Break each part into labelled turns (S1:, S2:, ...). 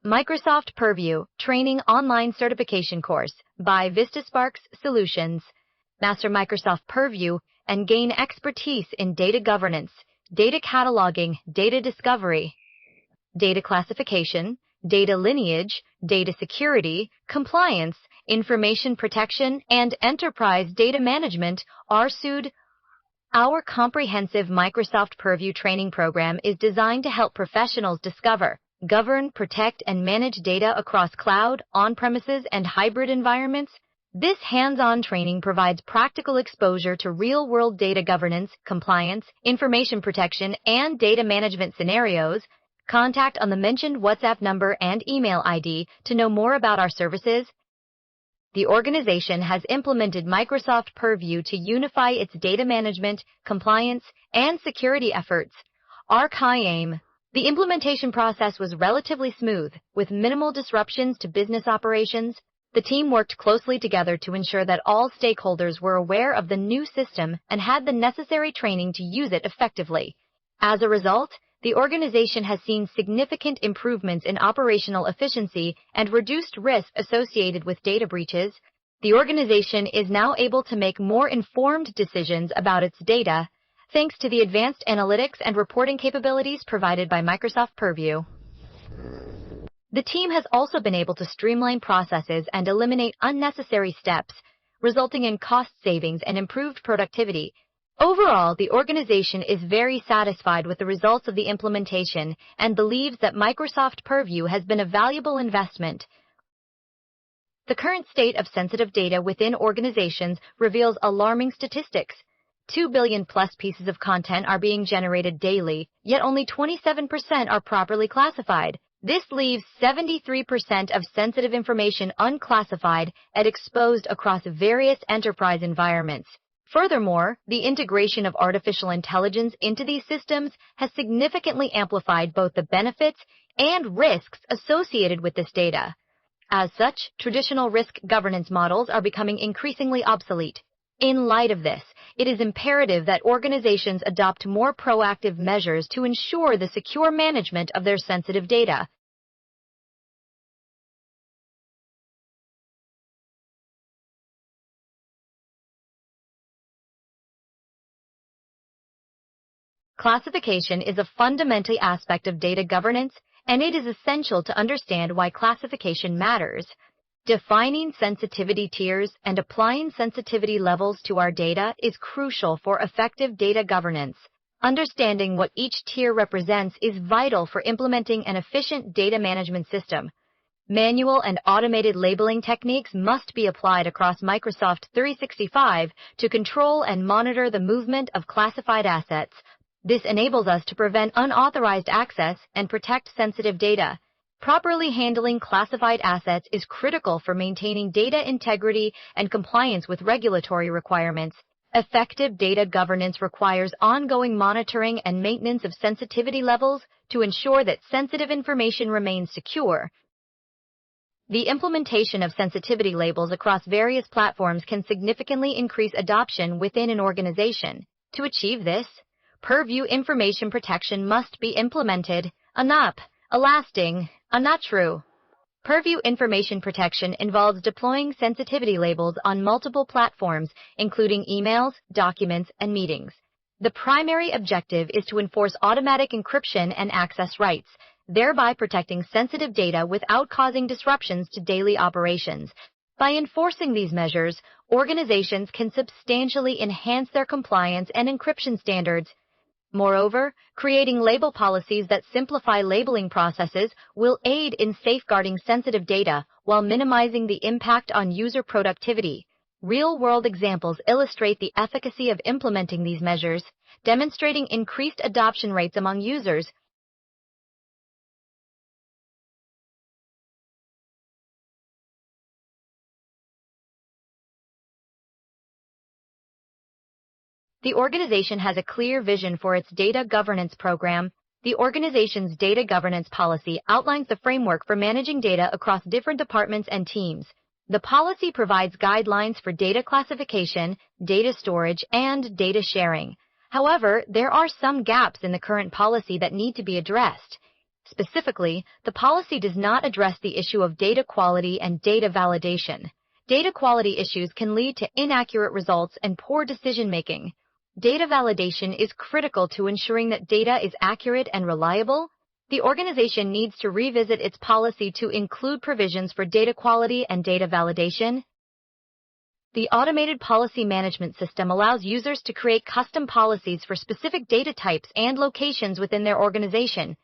S1: Microsoft Purview Training Online Certification Course by Vistasparks Solutions. Master Microsoft Purview and gain expertise in data governance, data cataloging, data discovery, data classification, data lineage, data security, compliance, information protection, and enterprise data management are sued. Our comprehensive Microsoft Purview training program is designed to help professionals discover, govern, protect, and manage data across cloud, on-premises, and hybrid environments. This hands-on training provides practical exposure to real-world data governance, compliance, information protection, and data management scenarios. Contact on the mentioned WhatsApp number and email ID to know more about our services. The organization has implemented Microsoft Purview to unify its data management, compliance, and security efforts. Our aim. The implementation process was relatively smooth, with minimal disruptions to business operations. The team worked closely together to ensure that all stakeholders were aware of the new system and had the necessary training to use it effectively. As a result, the organization has seen significant improvements in operational efficiency and reduced risk associated with data breaches. The organization is now able to make more informed decisions about its data, thanks to the advanced analytics and reporting capabilities provided by Microsoft Purview. The team has also been able to streamline processes and eliminate unnecessary steps, resulting in cost savings and improved productivity. Overall, the organization is very satisfied with the results of the implementation and believes that Microsoft Purview has been a valuable investment. The current state of sensitive data within organizations reveals alarming statistics. 2 billion plus pieces of content are being generated daily, yet only 27% are properly classified. This leaves 73% of sensitive information unclassified and exposed across various enterprise environments. Furthermore, the integration of artificial intelligence into these systems has significantly amplified both the benefits and risks associated with this data. As such, traditional risk governance models are becoming increasingly obsolete. In light of this, it is imperative that organizations adopt more proactive measures to ensure the secure management of their sensitive data. Classification is a fundamental aspect of data governance, and it is essential to understand why classification matters. Defining sensitivity tiers and applying sensitivity levels to our data is crucial for effective data governance. Understanding what each tier represents is vital for implementing an efficient data management system. Manual and automated labeling techniques must be applied across Microsoft 365 to control and monitor the movement of classified assets. This enables us to prevent unauthorized access and protect sensitive data. Properly handling classified assets is critical for maintaining data integrity and compliance with regulatory requirements. Effective data governance requires ongoing monitoring and maintenance of sensitivity levels to ensure that sensitive information remains secure. The implementation of sensitivity labels across various platforms can significantly increase adoption within an organization. To achieve this, Purview information protection must be implemented. Not true. Purview information protection involves deploying sensitivity labels on multiple platforms, including emails, documents, and meetings. The primary objective is to enforce automatic encryption and access rights, thereby protecting sensitive data without causing disruptions to daily operations. By enforcing these measures, organizations can substantially enhance their compliance and encryption standards. Moreover, creating label policies that simplify labeling processes will aid in safeguarding sensitive data while minimizing the impact on user productivity. Real-world examples illustrate the efficacy of implementing these measures, demonstrating increased adoption rates among users. The organization has a clear vision for its data governance program. The organization's data governance policy outlines the framework for managing data across different departments and teams. The policy provides guidelines for data classification, data storage, and data sharing. However, there are some gaps in the current policy that need to be addressed. Specifically, the policy does not address the issue of data quality and data validation. Data quality issues can lead to inaccurate results and poor decision-making. Data validation is critical to ensuring that data is accurate and reliable. The organization needs to revisit its policy to include provisions for data quality and data validation. The automated policy management system allows users to create custom policies for specific data types and locations within their organization.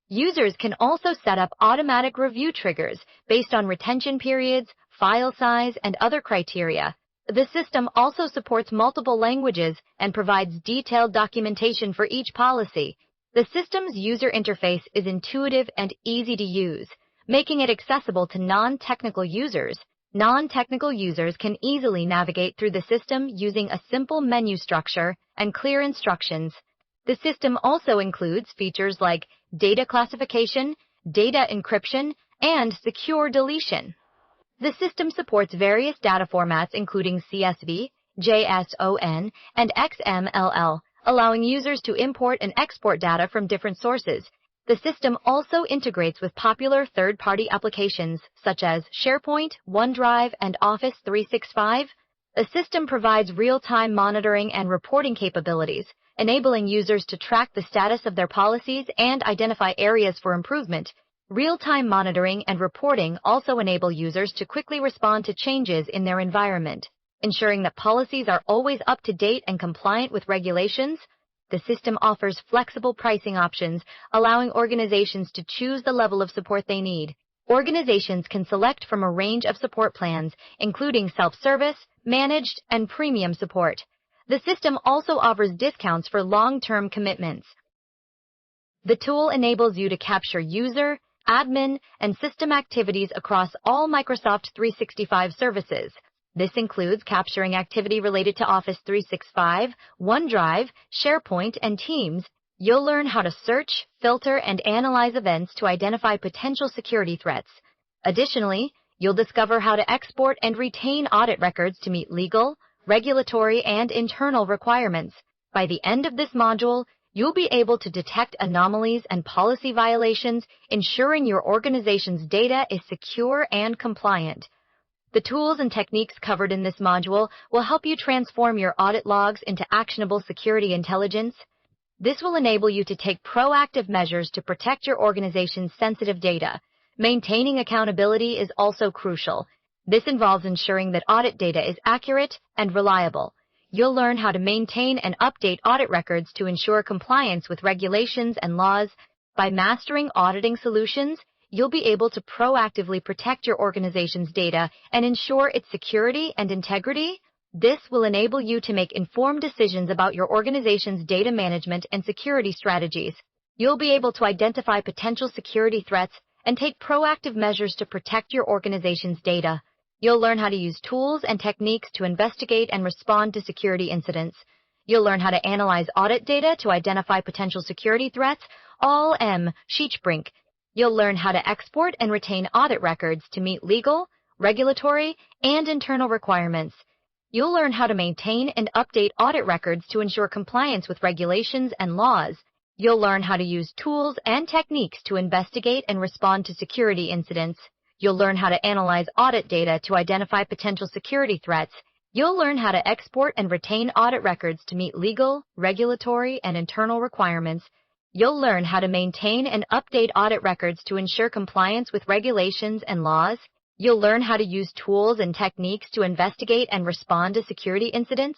S1: Users can also set up automatic review triggers based on retention periods, file size, and other criteria. The system also supports multiple languages and provides detailed documentation for each policy. The system's user interface is intuitive and easy to use, making it accessible to non-technical users. Non-technical users can easily navigate through the system using a simple menu structure and clear instructions. The system also includes features like data classification, data encryption, and secure deletion. The system supports various data formats including CSV, JSON, and XMLL, allowing users to import and export data from different sources. The system also integrates with popular third-party applications such as SharePoint, OneDrive, and Office 365. The system provides real-time monitoring and reporting capabilities, enabling users to track the status of their policies and identify areas for improvement. Real-time monitoring and reporting also enable users to quickly respond to changes in their environment, ensuring that policies are always up to date and compliant with regulations. The system offers flexible pricing options, allowing organizations to choose the level of support they need. Organizations can select from a range of support plans, including self-service, managed, and premium support. The system also offers discounts for long-term commitments. The tool enables you to capture user, admin, and system activities across all Microsoft 365 services. This includes capturing activity related to Office 365, OneDrive, SharePoint, and Teams. You'll learn how to search, filter, and analyze events to identify potential security threats. Additionally, you'll discover how to export and retain audit records to meet legal, regulatory, and internal requirements. By the end of this module, you'll be able to detect anomalies and policy violations, ensuring your organization's data is secure and compliant. The tools and techniques covered in this module will help you transform your audit logs into actionable security intelligence. This will enable you to take proactive measures to protect your organization's sensitive data. Maintaining accountability is also crucial. This involves ensuring that audit data is accurate and reliable. You'll learn how to maintain and update audit records to ensure compliance with regulations and laws. By mastering auditing solutions, you'll be able to proactively protect your organization's data and ensure its security and integrity. This will enable you to make informed decisions about your organization's data management and security strategies. You'll be able to identify potential security threats and take proactive measures to protect your organization's data. You'll learn how to use tools and techniques to investigate and respond to security incidents. You'll learn how to analyze audit data to identify potential security threats, all Sheetbrink. You'll learn how to export and retain audit records to meet legal, regulatory, and internal requirements. You'll learn how to maintain and update audit records to ensure compliance with regulations and laws. You'll learn how to use tools and techniques to investigate and respond to security incidents. You'll learn how to analyze audit data to identify potential security threats. You'll learn how to export and retain audit records to meet legal, regulatory, and internal requirements. You'll learn how to maintain and update audit records to ensure compliance with regulations and laws. You'll learn how to use tools and techniques to investigate and respond to security incidents.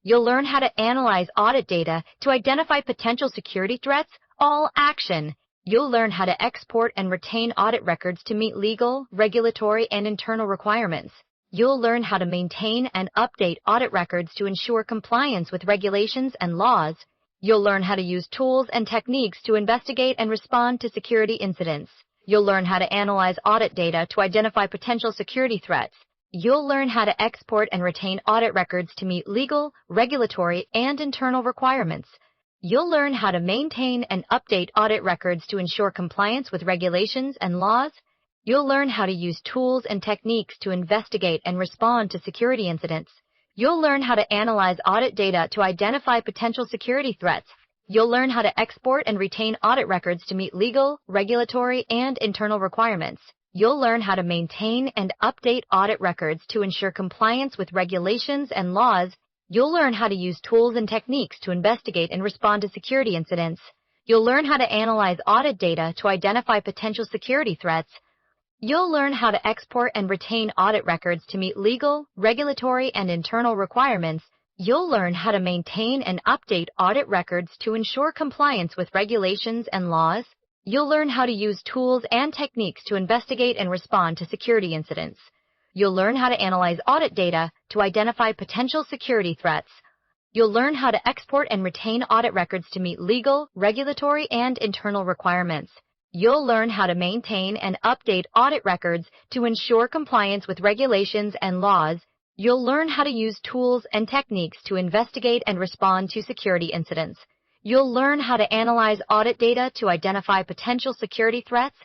S1: You'll learn how to analyze audit data to identify potential security threats, all action. You'll learn how to export and retain audit records to meet legal, regulatory, and internal requirements. You'll learn how to maintain and update audit records to ensure compliance with regulations and laws. You'll learn how to use tools and techniques to investigate and respond to security incidents. You'll learn how to analyze audit data to identify potential security threats. You'll learn how to export and retain audit records to meet legal, regulatory, and internal requirements. You'll learn how to maintain and update audit records to ensure compliance with regulations and laws. You'll learn how to use tools and techniques to investigate and respond to security incidents. You'll learn how to analyze audit data to identify potential security threats. You'll learn how to export and retain audit records to meet legal, regulatory, and internal requirements. You'll learn how to maintain and update audit records to ensure compliance with regulations and laws. You'll learn how to use tools and techniques to investigate and respond to security incidents. You'll learn how to analyze audit data to identify potential security threats. You'll learn how to export and retain audit records to meet legal, regulatory, and internal requirements. You'll learn how to maintain and update audit records to ensure compliance with regulations and laws. You'll learn how to use tools and techniques to investigate and respond to security incidents. You'll learn how to analyze audit data to identify potential security threats. You'll learn how to export and retain audit records to meet legal, regulatory, and internal requirements. You'll learn how to maintain and update audit records to ensure compliance with regulations and laws. You'll learn how to use tools and techniques to investigate and respond to security incidents. You'll learn how to analyze audit data to identify potential security threats.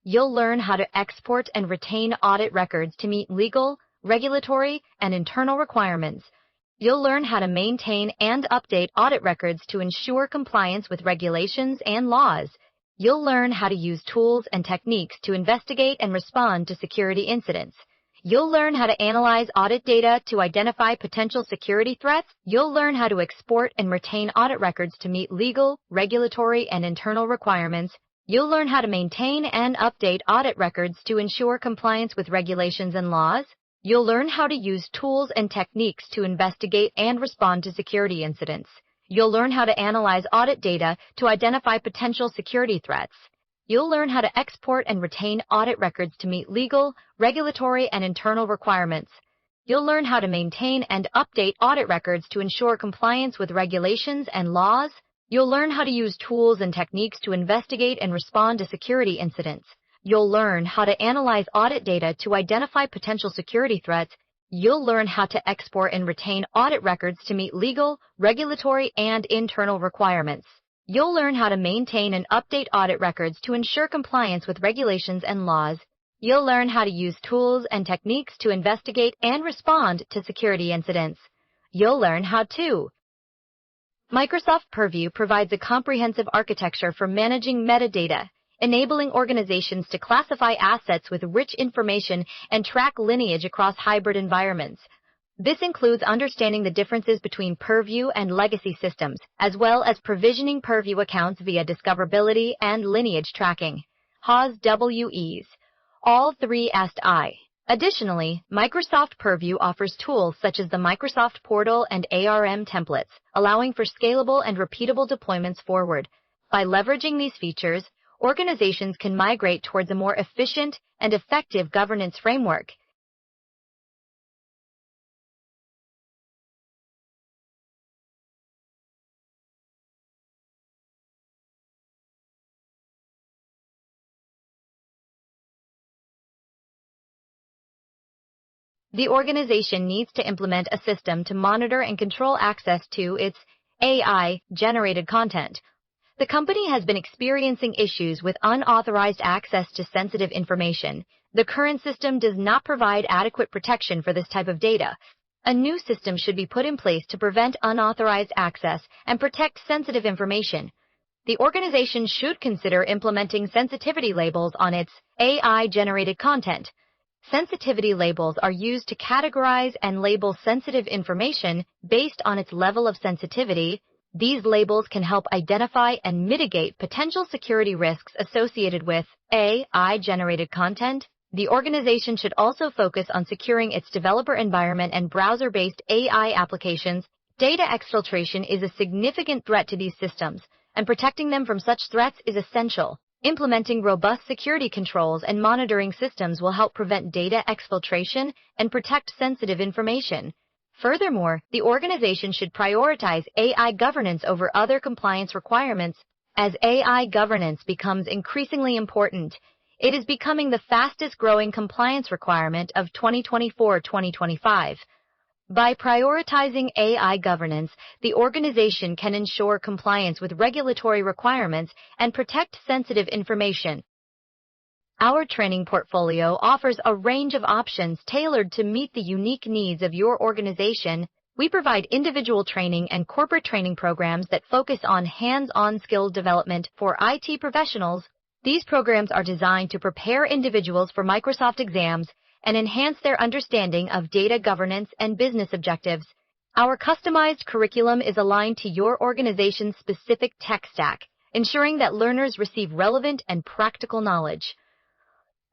S1: You'll learn how to export and retain audit records to meet legal, regulatory, and internal requirements. You'll learn how to maintain and update audit records to ensure compliance with regulations and laws. You'll learn how to use tools and techniques to investigate and respond to security incidents. You'll learn how to analyze audit data to identify potential security threats. You'll learn how to export and retain audit records to meet legal, regulatory, and internal requirements. You'll learn how to maintain and update audit records to ensure compliance with regulations and laws. You'll learn how to use tools and techniques to investigate and respond to security incidents. You'll learn how to analyze audit data to identify potential security threats. You'll learn how to export and retain audit records to meet legal, regulatory, and internal requirements. You'll learn how to maintain and update audit records to ensure compliance with regulations and laws. You'll learn how to use tools and techniques to investigate and respond to security incidents. You'll learn how to analyze audit data to identify potential security threats. You'll learn how to export and retain audit records to meet legal, regulatory, and internal requirements. You'll learn how to maintain and update audit records to ensure compliance with regulations and laws. You'll learn how to use tools and techniques to investigate and respond to security incidents. You'll learn how to. Microsoft Purview provides a comprehensive architecture for managing metadata, enabling organizations to classify assets with rich information and track lineage across hybrid environments. This includes understanding the differences between Purview and legacy systems, as well as provisioning Purview accounts via discoverability and lineage tracking. HAWS WEs. All three SI. Additionally, Microsoft Purview offers tools such as the Microsoft Portal and ARM templates, allowing for scalable and repeatable deployments forward. By leveraging these features, organizations can migrate towards a more efficient and effective governance framework. The organization needs to implement a system to monitor and control access to its AI-generated content. The company has been experiencing issues with unauthorized access to sensitive information. The current system does not provide adequate protection for this type of data. A new system should be put in place to prevent unauthorized access and protect sensitive information. The organization should consider implementing sensitivity labels on its AI-generated content. Sensitivity labels are used to categorize and label sensitive information based on its level of sensitivity. These labels can help identify and mitigate potential security risks associated with AI-generated content. The organization should also focus on securing its developer environment and browser-based AI applications. Data exfiltration is a significant threat to these systems, and protecting them from such threats is essential. Implementing robust security controls and monitoring systems will help prevent data exfiltration and protect sensitive information. Furthermore, the organization should prioritize AI governance over other compliance requirements. As AI governance becomes increasingly important, it is becoming the fastest-growing compliance requirement of 2024-2025. By prioritizing AI governance, the organization can ensure compliance with regulatory requirements and protect sensitive information. Our training portfolio offers a range of options tailored to meet the unique needs of your organization. We provide individual training and corporate training programs that focus on hands-on skill development for IT professionals. These programs are designed to prepare individuals for Microsoft exams and enhance their understanding of data governance and business objectives. Our customized curriculum is aligned to your organization's specific tech stack, ensuring that learners receive relevant and practical knowledge.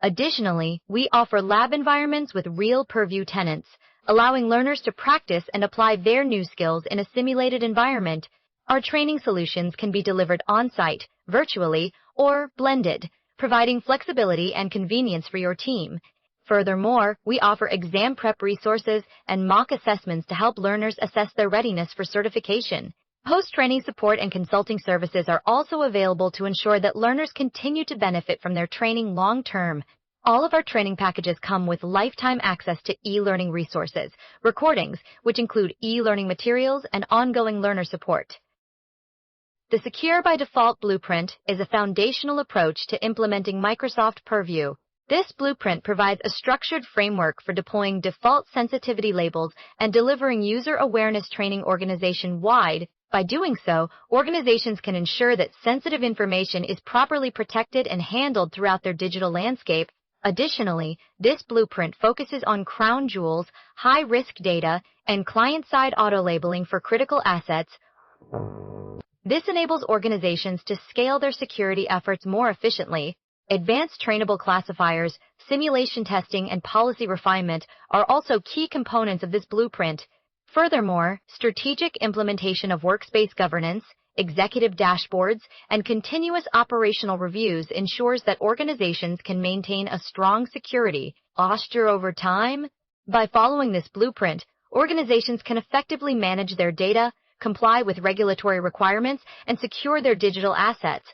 S1: Additionally, we offer lab environments with real Purview tenants, allowing learners to practice and apply their new skills in a simulated environment. Our training solutions can be delivered on-site, virtually, or blended, providing flexibility and convenience for your team. Furthermore, we offer exam prep resources and mock assessments to help learners assess their readiness for certification. Post-training support and consulting services are also available to ensure that learners continue to benefit from their training long-term. All of our training packages come with lifetime access to e-learning resources, recordings, which include e-learning materials and ongoing learner support. The Secure by Default Blueprint is a foundational approach to implementing Microsoft Purview. This blueprint provides a structured framework for deploying default sensitivity labels and delivering user awareness training organization-wide. By doing so, organizations can ensure that sensitive information is properly protected and handled throughout their digital landscape. Additionally, this blueprint focuses on crown jewels, high-risk data, and client-side auto-labeling for critical assets. This enables organizations to scale their security efforts more efficiently. Advanced trainable classifiers, simulation testing, and policy refinement are also key components of this blueprint. Furthermore, strategic implementation of workspace governance, executive dashboards, and continuous operational reviews ensures that organizations can maintain a strong security posture over time. By following this blueprint, organizations can effectively manage their data, comply with regulatory requirements, and secure their digital assets,